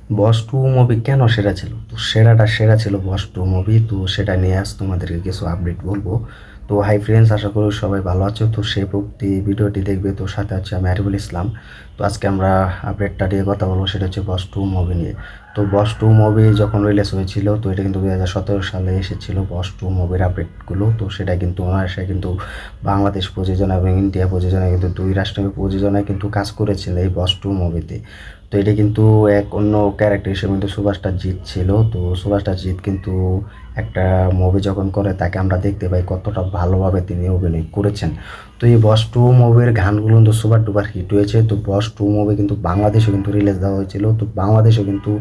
বস two movie কেন সেরা ছিল? তো সেরা ছিল বস টু মুভি। তো সেটা নিয়ে আজ তোমাদেরকে কিছু আপডেট বলবো। তো হাই ফ্রেন্ডস, আশা করি সবাই ভালো আছো। তো সেই প্রতি ভিডিওটি দেখবে। তো সাথে আছে আমি আরিফুল ইসলাম। তো আজকে আমরা আপডেটটা নিয়ে কথা বলবো, সেটা হচ্ছে বস টু মুভি নিয়ে। তো বস টু মুভি যখন রিলিজ হয়েছিল, তো এটা কিন্তু 2017 সালে এসেছিল বস টু মুভির আপডেটগুলো। তো সেটা কিন্তু অনায়াসে কিন্তু বাংলাদেশ প্রযোজনা এবং ইন্ডিয়া প্রযোজনা কিন্তু দুই রাষ্ট্রের প্রযোজনায় কিন্তু কাজ করেছিল এই বস টু মুভিতে। তো এটা কিন্তু এক অন্য ক্যারেক্টার হিসেবে কিন্তু সুভাষটা জিৎ ছিল। তো সুভাষটা জিৎ কিন্তু একটা মুভি যখন করে তাকে আমরা দেখতে পাই কতটা ভালোভাবে তিনি অভিনয় করেছেন। তো এই বস টু মুভির গানগুলো কিন্তু সুপার ডুপার হিট হয়েছে। তো বস টু মুভি কিন্তু বাংলাদেশে কিন্তু রিলিজ দেওয়া হয়েছিল। তো বাংলাদেশে কিন্তু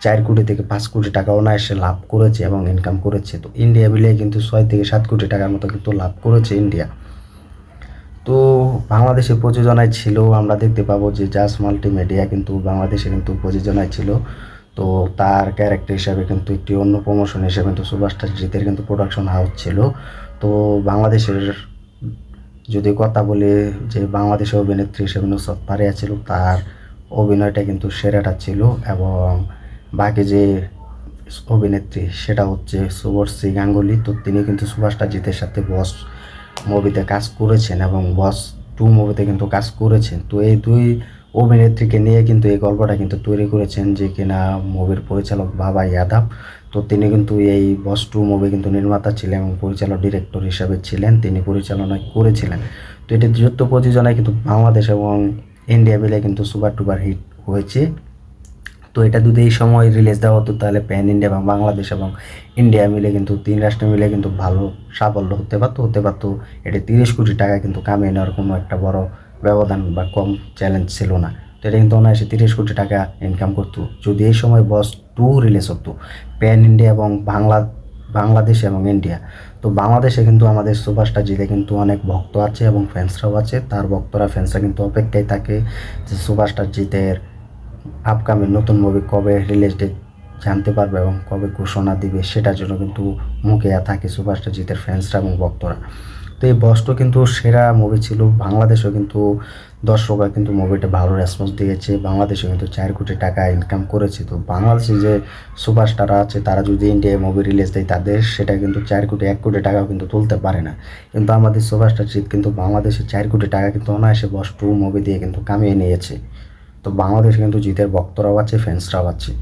4 কোটি থেকে 5 কোটি টাকা অনায়াসে লাভ করেছে এবং ইনকাম করেছে। তো ইন্ডিয়া মিলিয়ে কিন্তু 6 থেকে 7 কোটি টাকার মতো কিন্তু লাভ করেছে ইন্ডিয়া। তো বাংলাদেশের প্রযোজনায় ছিল, আমরা দেখতে পাবো যে জাস মাল্টিমিডিয়া কিন্তু বাংলাদেশে কিন্তু প্রযোজনায় ছিল। তো তার ক্যারেক্টার হিসাবে কিন্তু একটি অন্য প্রমোশন হিসেবে কিন্তু সুভাষটা জিতের কিন্তু প্রোডাকশন হাউস ছিল। তো বাংলাদেশের যদি কথা বলি, যে বাংলাদেশের অভিনেত্রী হিসেবে নুসরাত ফারিয়া ছিল, তার অভিনয়টা কিন্তু সেরাটা ছিল। এবং বাকি যে অভিনেত্রী সেটা হচ্ছে শুভশ্রী গাঙ্গুলি। তো তিনি কিন্তু সুভাষটা জিতের সাথে বস মুভিতে কাজ করেছেন এবং বস টু মুভিতে কিন্তু কাজ করেছেন। তো এই দুই অভিনেত্রীকে নিয়ে কিন্তু এই গল্পটা কিন্তু তৈরি করেছেন, যে কিনা মুভির পরিচালক বাবা ইয়াদাব। তো তিনি কিন্তু এই বস টু মুভি কিন্তু নির্মাতা ছিলেন এবং পরিচালক ডিরেক্টর হিসাবে ছিলেন, তিনি পরিচালনা করেছিলেন। তো এটি যৌথ প্রযোজনায় কিন্তু বাংলাদেশ এবং ইন্ডিয়া মিলে কিন্তু সুপার টুপার হিট হয়েছে। তো এটা যদি এই সময় রিলিজ দেওয়া হতো, তাহলে প্যান ইন্ডিয়া এবং বাংলাদেশ এবং ইন্ডিয়া মিলে কিন্তু তিন রাষ্ট্র মিলে কিন্তু ভালো সাফল্য হতে পারতো। এটি 30 কোটি টাকা কিন্তু কামিয়ে নেওয়ার কোনো একটা বড় ব্যবধান বা কম চ্যালেঞ্জ ছিল না। তো এটা কিন্তু অনায়াসে 30 কোটি টাকা ইনকাম করতো যদি এই সময় বস টু রিলিজ হতো প্যান ইন্ডিয়া এবং বাংলাদেশ এবং ইন্ডিয়া। তো বাংলাদেশে কিন্তু আমাদের সুপারস্টার জিতে কিন্তু অনেক ভক্ত আছে এবং ফ্যান্সরাও আছে। তার ফ্যান্সরা কিন্তু অপেক্ষায় থাকে যে সুপারস্টার জিতের আপকামিং নতুন মুভি কবে রিলিজ ডেট জানতে পারবে এবং কবে ঘোষণা দিবে, সেটার জন্য কিন্তু মুখিয়ে থাকে সুপারস্টার জিতের ফ্যান্সরা এবং ভক্তরা। তো এই বসটা কিন্তু সেরা মুভি ছিল। বাংলাদেশেও কিন্তু দর্শকরা কিন্তু মুভিটা ভালো রেসপন্স দিয়েছে। বাংলাদেশেও কিন্তু 4 কোটি টাকা ইনকাম করেছে। তো বাংলাদেশে যে সুপারস্টাররা আছে তারা যদি ইন্ডিয়ায় মুভি রিলিজ দেয়, তাদের সেটা কিন্তু 4 কোটি 1 কোটি টাকাও কিন্তু তুলতে পারে না। কিন্তু আমাদের সুপারস্টার জিৎ কিন্তু বাংলাদেশে 4 কোটি টাকা কিন্তু অনায়াসে বস টু মুভি দিয়ে কিন্তু কামিয়ে নিয়েছে। তো বাংলাদেশে কিন্তু জিতের ভক্তরাও আছে, ফ্যান্সরাও আছে।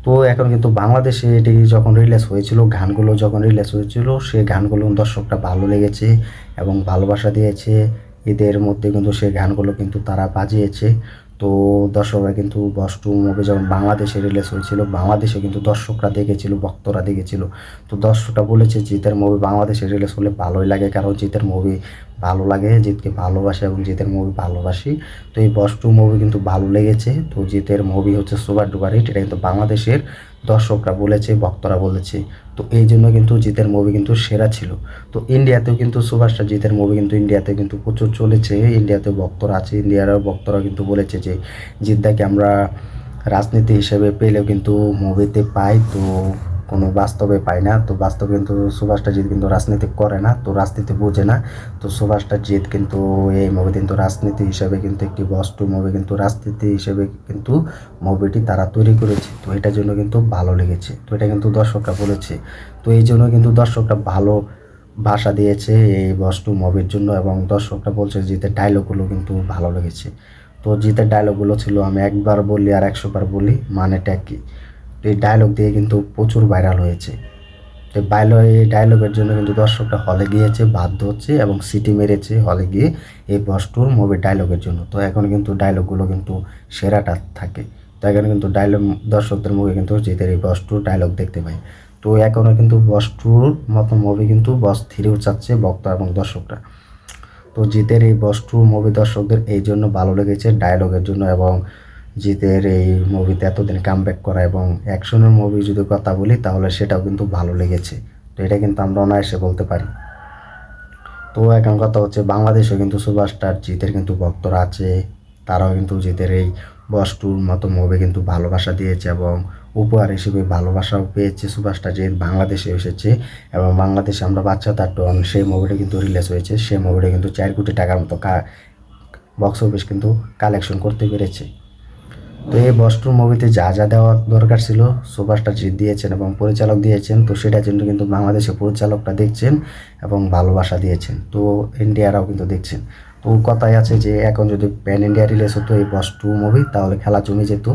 তো এখন কিন্তু বাংলাদেশে এটি যখন রিলিজ হয়েছিল, গানগুলো যখন রিলিজ হয়েছিল, সেই গানগুলো দর্শকরা ভালো লেগেছে এবং ভালোবাসা দিয়েছে। এদের মধ্যে কিন্তু সেই গানগুলো কিন্তু তারা বাজিয়েছে। তো দর্শকরা কিন্তু বস টু মুভি যখন বাংলাদেশে রিলিজ হয়েছিল, বাংলাদেশে কিন্তু দর্শকরা দেখেছিল, ভক্তরা দেখেছিল। তো দর্শকরা বলেছে জিতের মুভি বাংলাদেশে রিলিজ হলে ভালোই লাগে, কারণ জিতের মুভি ভালো লাগে, জিতকে ভালোবাসে এবং জিতের মুভি ভালোবাসি। তো এই বস টু মুভি কিন্তু ভালো লেগেছে। তো জিতের মুভি হচ্ছে সুপার ডুপার হিট, এটা কিন্তু বাংলাদেশের দর্শকরা বলেছে, ভক্তরা বলেছে। তো এই জন্য কিন্তু জিতের মুভি কিন্তু সেরা ছিল। তো ইন্ডিয়াতেও কিন্তু সুপারস্টার জিতের মুভি কিন্তু ইন্ডিয়াতে কিন্তু প্রচুর চলেছে। ইন্ডিয়াতে ভক্তরা আছে, ইন্ডিয়ার ভক্তরা কিন্তু বলেছে যে জিদ্দাকে আমরা রাজনীতি হিসেবে পেলেও কিন্তু মুভিতে পাই, তো কোনো বাস্তবে পাই না। তো বাস্তবে কিন্তু সুভাষটা জিৎ কিন্তু রাজনীতি করে না, তো রাজনীতি বোঝে না। তো সুভাষটা জিৎ কিন্তু এই মুভি কিন্তু রাজনীতি হিসেবে কিন্তু একটি বস টু মুভি কিন্তু রাজনীতি হিসেবে কিন্তু মুভিটি তারা তৈরি করেছে। তো এটার জন্য কিন্তু ভালো লেগেছে, তো এটা কিন্তু দর্শকরা বলেছে। তো এই জন্য কিন্তু দর্শকরা ভালো ভাষা দিয়েছে এই বস টু মুভির জন্য, এবং দর্শকরা বলছে জিতের ডায়লগগুলো কিন্তু ভালো লেগেছে। তো জিতের ডায়লগগুলো ছিল আমি একবার বলি আর 100 বার বলি, মানেটা কি। তো এই ডায়লগ দিয়ে কিন্তু প্রচুর ভাইরাল হয়েছে। তো এই ডায়লগের জন্য কিন্তু দর্শকরা হলে গিয়েছে, বাধ্য হচ্ছে এবং সিটি মেরেছে হলে গিয়ে এই বস টুর মুভির ডায়লগের জন্য। তো এখন কিন্তু ডায়লগগুলো কিন্তু সেরাটা থাকে। তো এখানে কিন্তু ডায়লগ দর্শকদের মুখে কিন্তু জিতের এই বস টুর ডায়লগ দেখতে পাই। তো এখনও কিন্তু বস টুর মতো মুভি কিন্তু বস থ্রিও চাচ্ছে ভক্ত এবং দর্শকরা। তো জিতের এই বস টু মুভি দর্শকদের এই জন্য ভালো লেগেছে ডায়লগের জন্য, এবং জিতের এই মুভিতে এতদিন কামব্যাক করা এবং অ্যাকশনের মুভি যদি কথা বলি তাহলে সেটাও কিন্তু ভালো লেগেছে। তো এটা কিন্তু আমরা অনায়াসে বলতে পারি। তো এখন কথা হচ্ছে বাংলাদেশে কিন্তু সুপারস্টার জিতের কিন্তু ভক্তরা আছে, তারাও কিন্তু জিতের এই বস টুর মতো মুভি কিন্তু ভালোবাসা দিয়েছে এবং উপহার হিসেবে ভালোবাসাও পেয়েছে। সুপারস্টার জিৎ বাংলাদেশে এসেছে এবং বাংলাদেশে আমরা বাচ্চা তার ডন সেই মুভিটা কিন্তু রিলিজ হয়েছে। সেই মুভিটা কিন্তু 4 কোটি টাকার মতো বক্স অফিস কিন্তু কালেকশন করতে পেরেছে। তো এই বস টু মুভিতে যা যা দেওয়ার দরকার ছিল সুপারস্টার জিৎ দিয়েছেন এবং পরিচালক দিয়েছেন, তো সেটার জন্য কিন্তু বাংলাদেশের পরিচালকটা দেখছেন এবং ভালোবাসা দিয়েছেন, তো ইন্ডিয়ারাও কিন্তু দেখছেন। তো কথাই আছে যে এখন যদি প্যান ইন্ডিয়া রিলিজ হতো এই বস টু মুভি, তাহলে খেলা জমে যেত।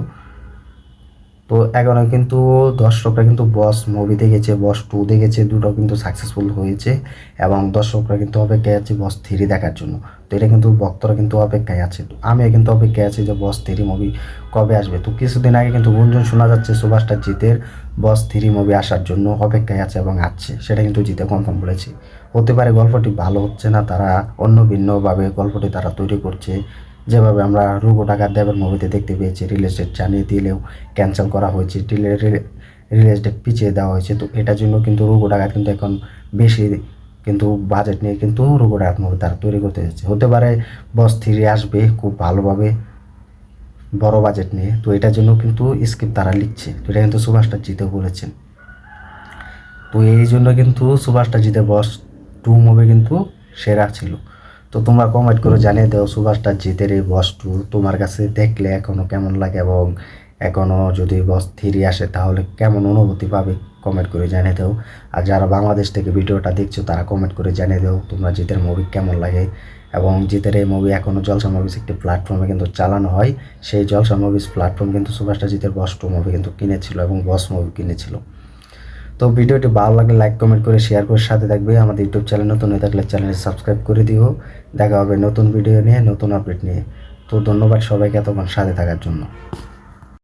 তো এখনও কিন্তু দর্শকরা কিন্তু বস মুভি দেখেছে, বস টু দেখেছে, দুটো কিন্তু সাকসেসফুল হয়েছে এবং দর্শকরা কিন্তু অপেক্ষায় আছে বস থ্রি দেখার জন্য। তো এটা কিন্তু ভক্তরা কিন্তু অপেক্ষায় আছে, তো আমিও কিন্তু অপেক্ষায় আছি যে বস থ্রি মুভি কবে আসবে। তো কিছুদিন আগে কিন্তু গুঞ্জন শোনা যাচ্ছে সুপারস্টার জিতের বস থ্রি মুভি আসার জন্য অপেক্ষায় আছে এবং আসছে, সেটা কিন্তু জিতে কনফার্ম বলেছে। হতে পারে গল্পটি ভালো হচ্ছে না, তারা অন্য ভিন্নভাবে গল্পটি তারা তৈরি করছে, যেভাবে আমরা রুগো ডাকাত দেবের মুভিতে দেখতে পেয়েছি রিলিজ ডেট জানিয়ে দিলেও ক্যান্সেল করা হয়েছে, রিলিজ ডেট পিছিয়ে দেওয়া হয়েছে। তো এটার জন্য কিন্তু রুগো ডাকাত কিন্তু এখন বেশি কিন্তু বাজেট নিয়ে কিন্তু রুগো ডাকাত মুভি তারা তৈরি করতে যাচ্ছে। হতে পারে বস থ্রি আসবে খুব ভালোভাবে বড় বাজেট নিয়ে, তো এটার জন্য কিন্তু স্ক্রিপ্ট তারা লিখছে, তো এটা কিন্তু সুভাষটা জিতে বলেছেন। তো এই জন্য কিন্তু সুভাষটা জিতে বস টু মুভি কিন্তু সেরা ছিল। তো তোমরা কমেন্ট করে জানিয়ে দাও সুভাষটা জিতের এই বস টু তোমার কাছে দেখলে এখনও কেমন লাগে, এবং এখনও যদি বস থ্রি আসে তাহলে কেমন অনুভূতি পাবে, কমেন্ট করে জানিয়ে দাও। আর যারা বাংলাদেশ থেকে ভিডিওটা দেখছো তারা কমেন্ট করে জানিয়ে দাও তোমরা জিতের মুভি কেমন লাগে। এবং জিতের এই মুভি এখনও জলসা মুভিজ একটি প্ল্যাটফর্মে কিন্তু চালানো হয়, সেই জলসা মুভিজ প্ল্যাটফর্ম কিন্তু সুভাষটা জিতের বস টু মুভি কিন্তু কিনেছিল এবং বস মুভি কিনেছিল। তো ভিডিওটি ভালো লাগলে লাইক কমেন্ট করে শেয়ার করে সাথে থাকবে। আমাদের ইউটিউব চ্যানেল নতুন হয়ে থাকলে চ্যানেলটি সাবস্ক্রাইব করে দিও। দেখা হবে নতুন ভিডিও নিয়ে, নতুন আপডেট নিয়ে। তো ধন্যবাদ সবাইকে এতক্ষণ সাথে থাকার জন্য।